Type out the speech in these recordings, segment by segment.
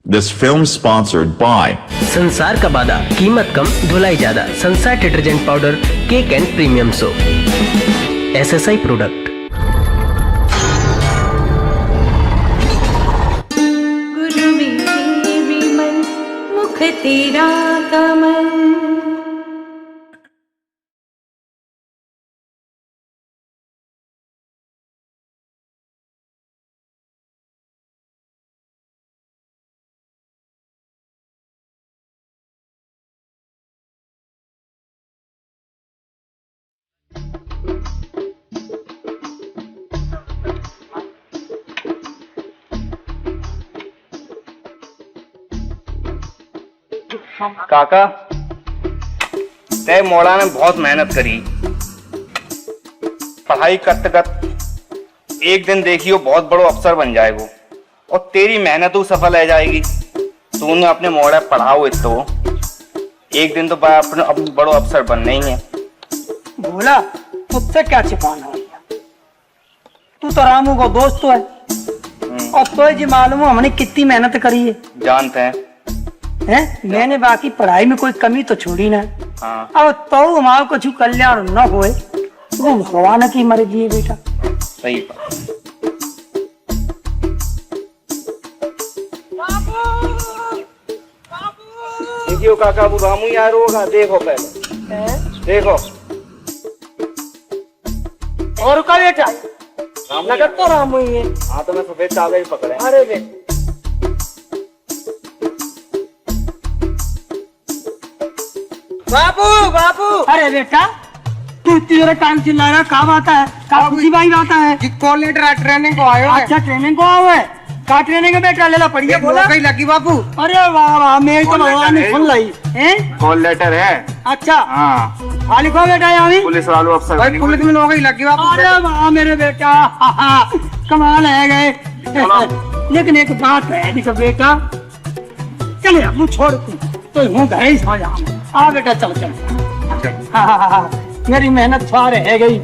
This film sponsored by संसार का वादा, कीमत कम, धुलाई ज्यादा। संसार detergent powder, cake and premium soap, SSI product. गुरु मेरे विमल मुख तेरा कमल। काका, तय मोड़ा ने बहुत मेहनत करी, पढ़ाई करते करते एक दिन देखियो बहुत बड़ो अफसर बन जाएगो और तेरी मेहनत सफल है जाएगी। तूने अपने मोड़ा पढ़ाओ तो एक दिन तो अपने बड़ो अफसर बनना ही है। बोला तुझसे क्या छिपाना है, तू तो रामू को दोस्त तो है और तो जी मालूम है हमने कितनी मेहनत करी है। जानते हैं मैंने बाकी पढ़ाई में कोई कमी तो छोड़ी ना। हाँ। अब तो हमारा कुछ कल्याण न होए तो भगवान की मर्जी है बेटा। सही बात। देखियो काका, वो रामू यार होगा, देखो पहले देखो। और का बेटा नगर तो रामू ही है। हाँ तो मैं सफेद कागज पकड़े। अरे बेटा बाबू बाबू, अरे बेटा तू तेरे काम चिल्ला रहा, का बात है? का खुशी भाई बात है? कॉल लेटर ट्रेनिंग को आयो है। अच्छा ट्रेनिंग को आओ है, का ट्रेनिंग है बेटा? ले ला पढ़िए बोला कहीं लगी बाबू। अरे वाह वाह, मेरी तो भगवान ने सुन ली हैं। कॉल लेटर है। अच्छा हाँ, हाँ लिखो बेटा यहाँ भी। पुलिस वालों अफसर भाई पुलिस में हो गई लगी बाबू। अरे वाह मेरे बेटा, कमाल है गए। लेकिन एक बात है देखो बेटा, चले अब छोड़ तो हूँ घर ही सो जाऊँ। आ बेटा चल चल। हाँ, मेरी मेहनत सारे है गई।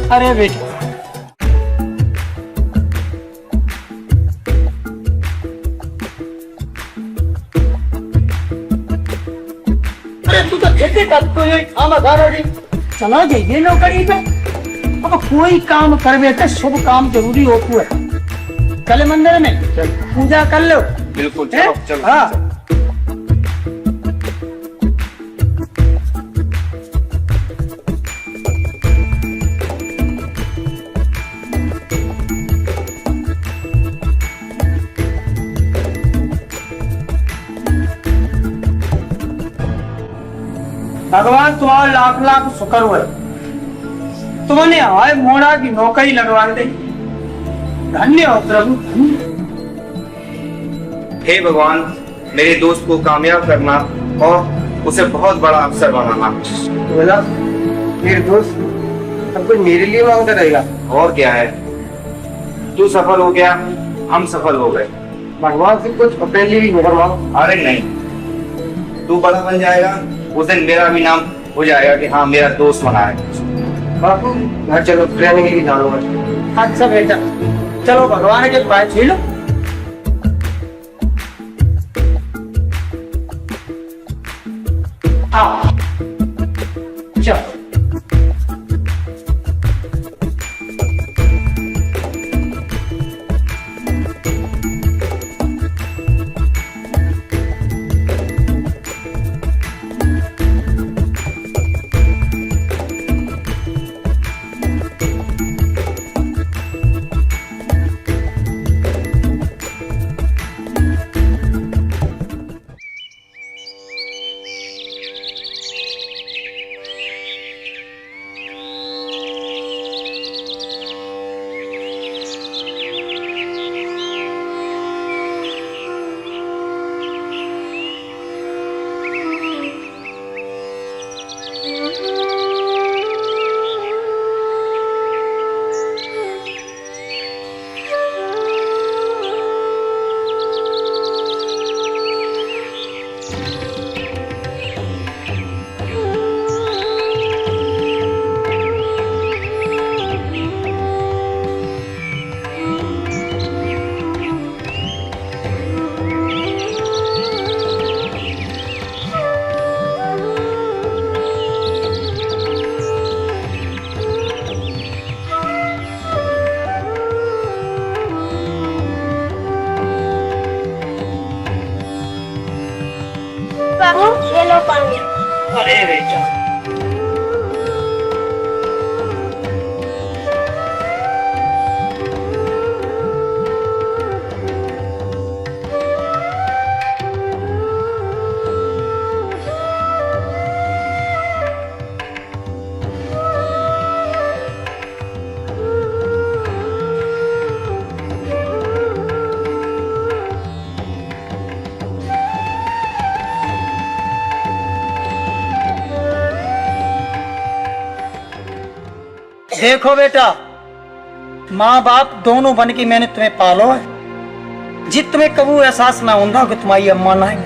अरे बेटा तू तो खेती करते हो खामा खारोड़ी चला जाइए नौकरी पे। अब कोई काम करवे तो शुभ काम जरूरी होता है। चले मंदिर में पूजा कर लो। बिल्कुल चलो चलो। हाँ भगवान तुम्हारा लाख लाख शुक्र हुए, तुमने आए मोड़ा की नौकरी लगवा दी। धन्य हो प्रभु। हे भगवान, मेरे दोस्त को कामयाब करना और उसे बहुत बड़ा अफसर बनाना। बोला मेरे दोस्त सब कुछ मेरे लिए मांगता रहेगा। और क्या है, तू सफल हो गया, हम सफल हो गए। भगवान से कुछ अपने लिए भी मगर मांग। अरे नहीं, तू बड़ा बन जाएगा, उस दिन मेरा भी नाम हो जाएगा कि हाँ मेरा दोस्त बना है। बापू घर चलो, ट्रेनिंग के लिए जाना। अच्छा बेटा चलो भगवान के पास छीलो। चलो पानी। अरे बेटा देखो बेटा, माँ बाप दोनों बन के मैंने तुम्हें पालो है। जित तुम्हें कबू एहसास ना होगा कि तुम्हारी अम्मा ना है,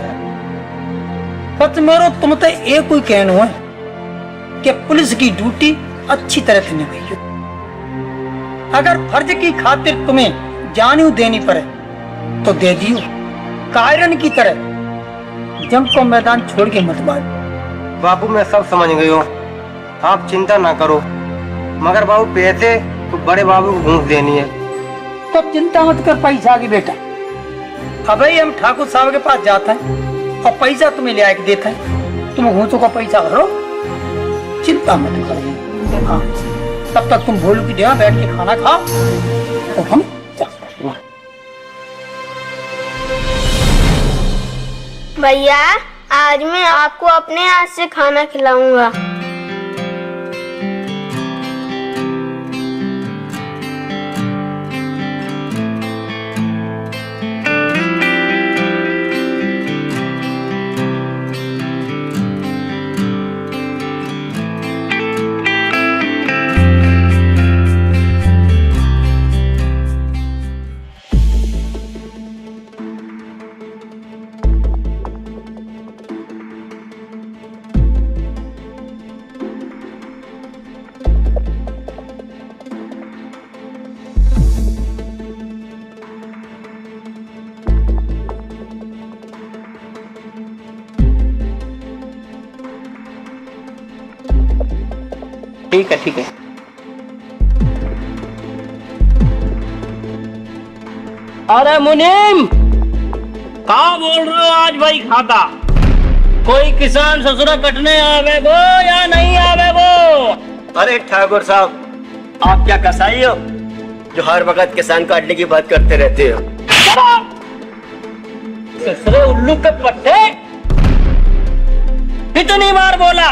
पर मेरे तुम तो एक कोई कहना है कि पुलिस की ड्यूटी अच्छी तरह से निभाइयो। अगर फर्ज की खातिर तुम्हें जान देनी पड़े तो दे दियो, कायरन की तरह जंग को मैदान छोड़ के मत मारो। बाबू मैं सब समझ गई हूँ, आप चिंता ना करो। मगर बाबू पैसे तो बड़े बाबू को घूस देनी है। तो चिंता मत कर पैसा की बेटा। अबे हम ठाकुर साहब के पास जाते हैं और पैसा तुम्हें ले आके देते हैं, तुम घूसों का पैसा भरो, चिंता मत करो। हाँ, तब तक तुम भोलू की जगह बैठ के खाना खाओ और हम जाते हैं। भैया आज मैं आपको अपने हाथ से खाना खिलाऊंगा। ठीक है ठीक है। अरे मुनीम, कहा बोल रहे हो आज भाई खाता? कोई किसान ससुरा कटने आवे गो या नहीं आवे गो? अरे ठाकुर साहब, आप क्या कसाई हो जो हर वक्त किसान काटने की बात करते रहते हो? ससुरे उल्लू के पट्टे, कितनी बार बोला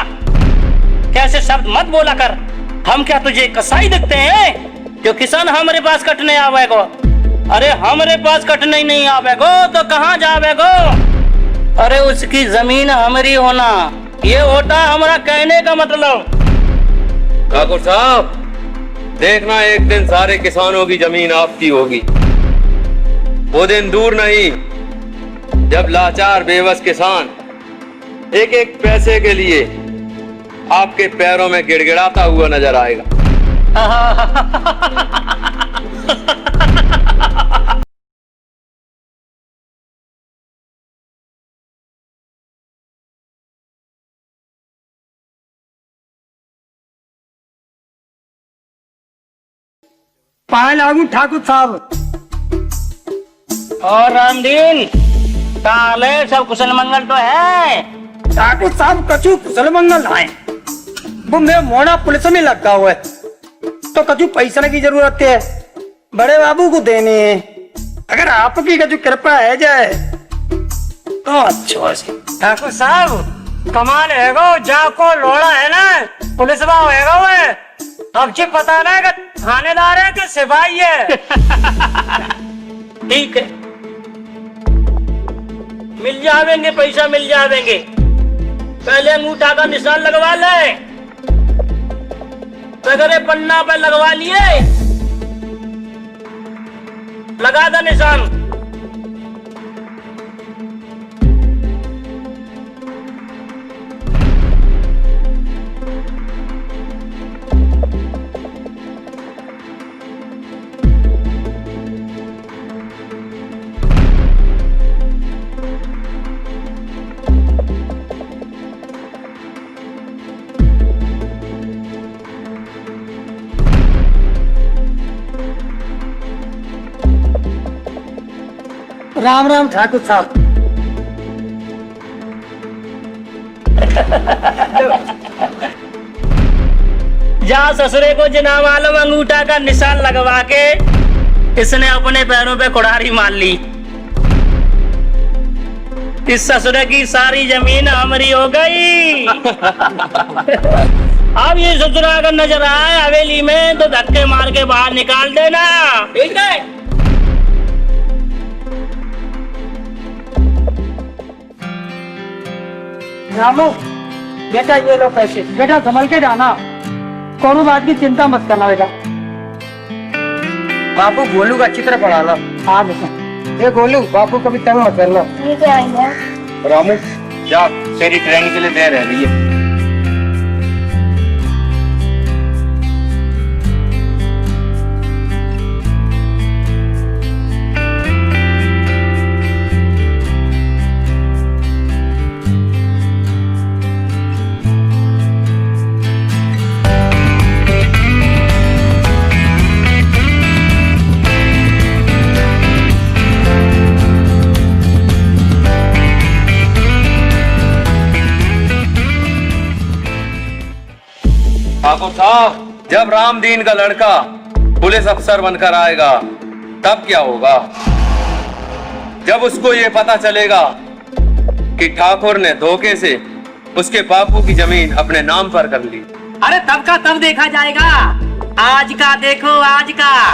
कैसे शब्द मत बोला कर। हम क्या तुझे कसाई दिखते हैं जो किसान हमारे पास कटने आवेगो? अरे हमारे पास कटने ही नहीं आवेगो तो कहाँ जावेगो? अरे उसकी जमीन हमारी होना, ये होता हमारा कहने का मतलब। ठाकुर साहब, देखना एक दिन सारे किसानों की जमीन आपकी होगी। वो दिन दूर नहीं जब लाचार बेबस किसान एक एक पैसे के लिए आपके पैरों में गिड़गिड़ाता हुआ नजर आएगा। पाए लागू ठाकुर साहब। और रामदीन, काले सब कुशल मंगल तो है? ठाकुर साहब कछु कुशल मंगल आए, वो मेरा मोना पुलिस में लगा हुआ है, तो कछु पैसा की जरूरत है, बड़े बाबू को देने हैं। अगर आपकी कछु कृपा है जाए तो अच्छा है। ठाकुर साहब कमाल है गो, जाको लोड़ा है ना पुलिस वाला होएगा वो। अब जी पता ना कि थानेदार है कि सिपाही है। ठीक है, मिल जावेंगे, पैसा मिल जावेंगे। पहले अंगूठा का निशान लगवा ले, सगरे पन्ना पे लगवा लिए, लगा दो निशान। राम राम ठाकुर साहब। जा ससुरे को जना मालूम अंगूठा का निशान लगवा के इसने अपने पैरों पे कुड़ारी मार ली। इस ससुरे की सारी जमीन हमारी हो गई। अब ये ससुरा अगर नजर आए हवेली में तो धक्के मार के बाहर निकाल देना, ठीक है? रामू बेटा ये लो पैसे, बेटा संभल के जाना, कोनो बात की चिंता मत करना बेटा। बापू गोलू का चित्र पढ़ाना। हाँ बेटा। ये गोलू बापू कभी तंग मत करना। ठीक है भैया। रामू जा, तेरी ट्रेन के लिए देर रह रही है। ठाकुर साहब, जब रामदीन का लड़का पुलिस अफसर बनकर आएगा तब क्या होगा? जब उसको ये पता चलेगा कि ठाकुर ने धोखे से उसके बापू की जमीन अपने नाम पर कर ली। अरे तब का तब देखा जाएगा, आज का देखो आज का।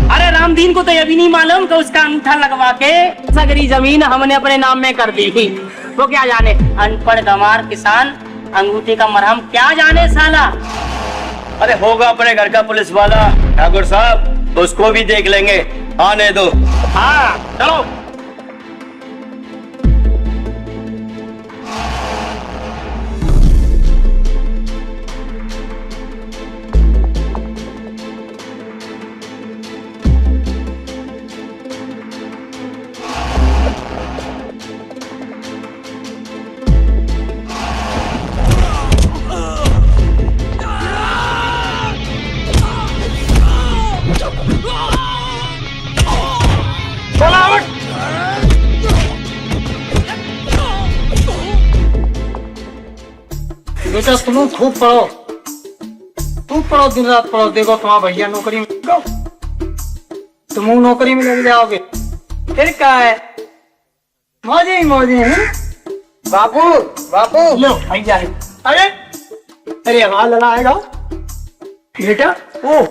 अरे रामदीन को तो ये भी नहीं मालूम कि उसका अंगूठा लगवा के सगरी जमीन हमने अपने नाम में कर दी। वो क्या जाने, अनपढ़ गंवार किसान अंगूठे का मरहम क्या जाने साला। अरे होगा अपने घर का पुलिस वाला ठाकुर साहब, उसको भी देख लेंगे, आने दो। हाँ चलो। बेटा तुम खूब पढ़ो, दिन रात पढ़ो। देखो तुम्हारा भैया नौकरी में, तुम नौकरी में लग जाओगे फिर क्या है, मौजे ही मौजे हैं। बापू बापू लो भैया। अरे अरे आवाज लगाएगा बेटा। ओ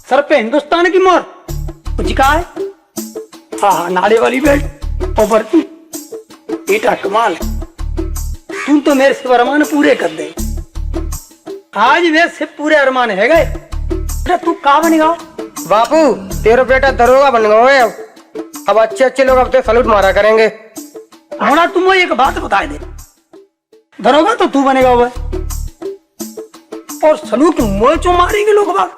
सर पे हिंदुस्तान की मोहर कुछ का है। हाँ नाड़े वाली बेल्ट और बर्ती। बेटा कमाल है, तुम तो मेरे सब अरमान पूरे कर दे। आज मेरे से पूरे अरमान है गए। बेटा तू कहाँ बनेगा? बापू तेरा बेटा दरोगा बन गया है। अब अच्छे अच्छे लोग अब तो सलूट मारा करेंगे। होना तुम वो एक बात बता दे, दरोगा तो तू बनेगा वो, और सलूट मोचो मारेंगे लोग बात।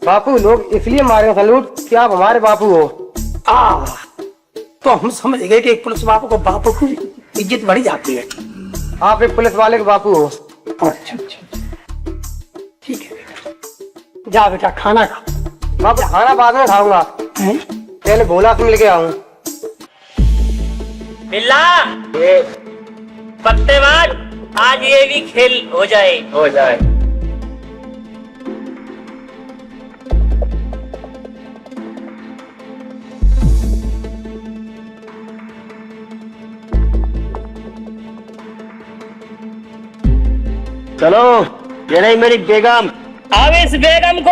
बापू लोग इसलिए मारे सलूट कि आप हमारे बापू हो। तो हम समझ गए कि एक पुलिस बापू को बापू की इज्जत बढ़ी जाती है। आप एक पुलिस वाले के बापू हो। अच्छा ठीक है बेटा, जा बेटा खाना खा। बापू खाना बाद में खाऊंगा, पहले भोला से मिल के आऊं। बिल्ला पत्तेबाज, आज ये भी खेल हो जाए। चलो ये नहीं मेरी बेगम। अब इस बेगम को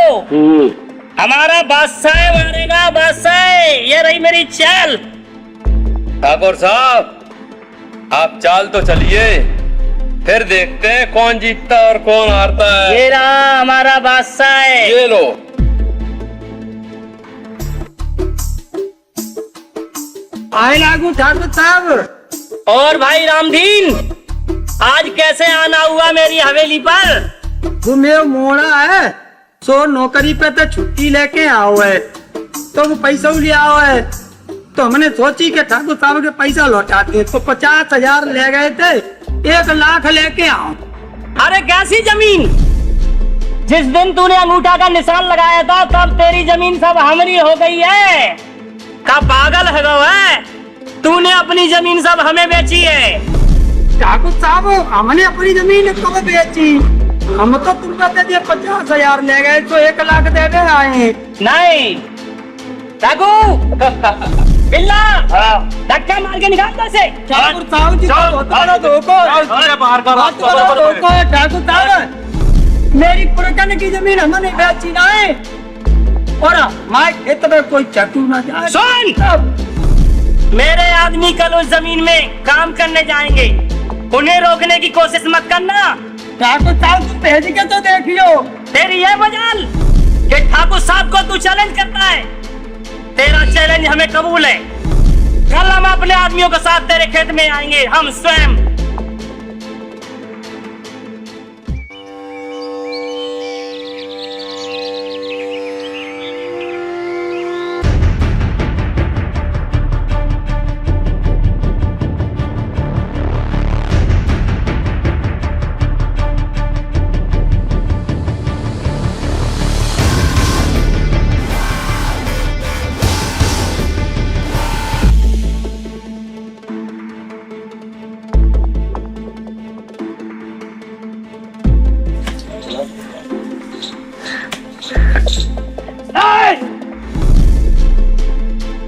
हमारा बादशाह मारेगा, बादशाह। ये रही मेरी चाल। ठाकुर साहब आप चाल तो चलिए, फिर देखते हैं कौन जीतता और कौन हारता है। ये रहा हमारा बादशाह। ये लो। आए लागू ठाकुर साहब। और भाई रामदीन, आज कैसे आना हुआ मेरी हवेली पर? तुम्हें मोड़ा है सो नौकरी पे तो छुट्टी लेके आओ है, तो वो पैसा ले आओ है। तो हमने सोची कि ठाकुर साहब के पैसा लौटाते, तो 50,000 ले गए थे, 1 लाख लेके आओ। अरे कैसी जमीन? जिस दिन तूने अंगूठा का निशान लगाया था तब तेरी जमीन सब हमारी हो गई है। का पागल है? तूने अपनी जमीन सब हमें बेची है। ठाकुर साहब हमने अपनी जमीन कब बेची? हम तो तुम कहते थे 50,000 ले गए तो 1 लाख दे दे आए। नहीं रघु बिल्ला धक्का मार के निकाल दो से। ठाकुर साहब जी बहुत बड़ा धोखा है। बहुत बड़ा धोखा है ठाकुर साहब। मेरी पुरखन की जमीन हमने बेची ना है और हमारे खेत में कोई चटू ना जाए। सुन, मेरे आदमी कल उस जमीन में काम करने जाएंगे, उन्हें रोकने की कोशिश मत करना। ठाकुर साहब तुम भेज के तो देखियो। तेरी ये मजाल कि ठाकुर साहब को तू चैलेंज करता है। तेरा चैलेंज हमें कबूल है। कल हम अपने आदमियों के साथ तेरे खेत में आएंगे, हम स्वयं।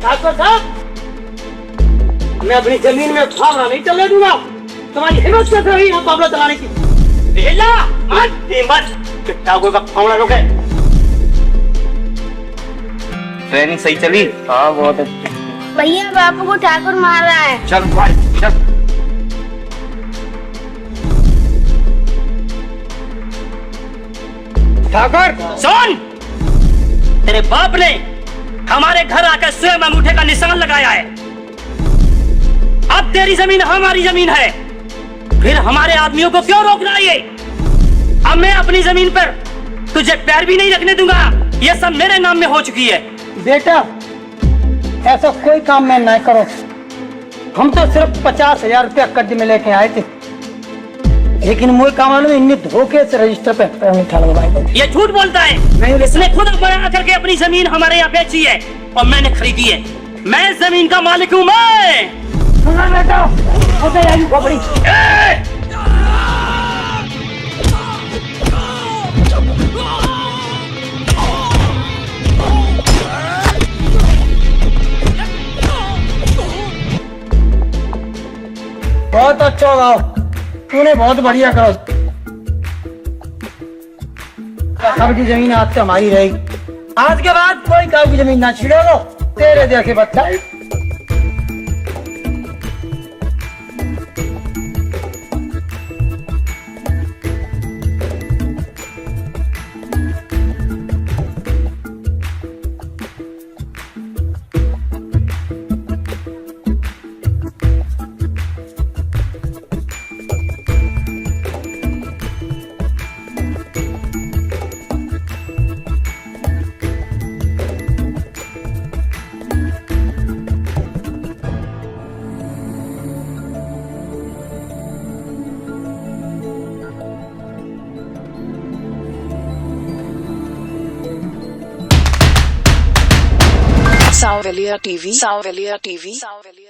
ठाकुर साहब मैं अपनी जमीन में फावड़ा नहीं चलने दूंगा। तुम्हारी हिम्मत से रही हम फावड़ा चलाने की। मत ठाकुर का फावड़ा रोके। ट्रेनिंग सही चली? हाँ बहुत अच्छी। भैया बापू को ठाकुर मार रहा है। चल भाई चल। ठाकुर सुन, तेरे बाप ने हमारे घर आकर स्वयं अंगूठे का निशान लगाया है। अब तेरी जमीन हमारी जमीन है, फिर हमारे आदमियों को क्यों रोक रहा है? अब मैं अपनी जमीन पर तुझे पैर भी नहीं रखने दूंगा। ये सब मेरे नाम में हो चुकी है। बेटा ऐसा कोई काम मैं नहीं करो। हम तो सिर्फ 50,000 रुपया कर्ज में लेके आए थे, लेकिन मुझे काम वालों में इन्हें धोखे से रजिस्टर पे उठा लगवाए। ये झूठ बोलता है। इसने खुद बयान करके अपनी जमीन हमारे यहाँ बेची है और मैंने खरीदी है। मैं जमीन का मालिक हूँ। मैं बेटा बहुत अच्छा गाओ, तूने बहुत बढ़िया करो। सबकी जमीन आज से हमारी रहेगी। आज के बाद कोई काऊ की जमीन ना छीड़ेगा तेरे जैसे बच्चा। Savelia TV, Savelia TV, Savelia